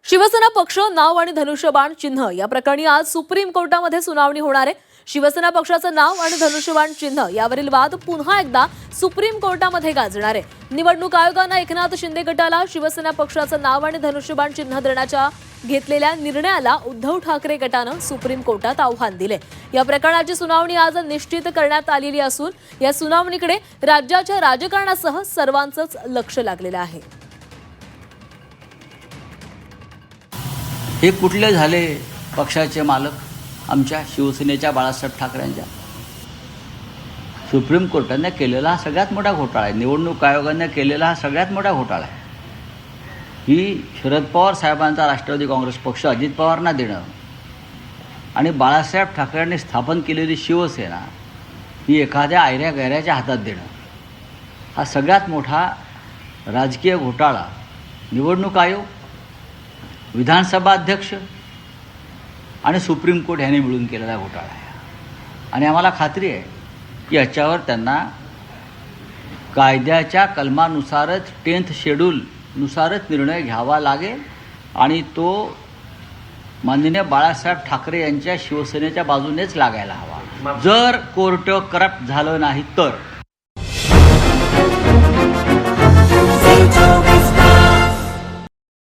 शिवसेना पक्ष नाव आणि धनुष्यबाण चिन्ह या प्रकरणी आज सुप्रीम कोर्टामध्ये सुनावणी होणार आहे। शिवसेना पक्षाचं नाव आणि धनुष्यबाण चिन्ह यावरील वाद पुन्हा एकदा सुप्रीम कोर्टामध्ये गाजणार आहे। निवडणूक आयोगाने एकनाथ शिंदे गटाला शिवसेना पक्षाचं नाव आणि धनुष्यबाण चिन्ह देण्याच्या घेतलेल्या निर्णयाला उद्धव ठाकरे गटानं सुप्रीम कोर्टात आव्हान दिले। या प्रकरणाची सुनावणी आज निश्चित करण्यात आलेली असून या सुनावणीकडे राज्याच्या राजकारणासह सर्वांचंच लक्ष लागलेलं आहे। हे कुठले झाले पक्षाचे मालक आमच्या शिवसेनेच्या बाळासाहेब ठाकरेंच्या? सुप्रीम कोर्टाने केलेला हा सगळ्यात मोठा घोटाळा आहे। निवडणूक आयोगाने केलेला हा सगळ्यात मोठा घोटाळा आहे। ही शरद पवार साहेबांचा राष्ट्रवादी काँग्रेस पक्ष अजित पवारांना देणं आणि बाळासाहेब ठाकरेंनी स्थापन केलेली शिवसेना ही एखाद्या आयऱ्या गैऱ्याच्या हातात देणं हा सगळ्यात मोठा राजकीय घोटाळा निवडणूक आयोग, विधानसभा अध्यक्ष आणि सुप्रीम कोर्ट यांनी मिळून केलेला घोटाळा आहे। आणि आम्हाला खात्री आहे की याच्यावर त्यांना कायद्याच्या कलमानुसारच 10th शेड्यूलनुसारच निर्णय घ्यावा लागेल आणि तो माननीय बाळासाहेब ठाकरे यांच्या शिवसेनेच्या बाजूनेच लागायला हवा। जर कोर्ट करप्ट झालं नाही तर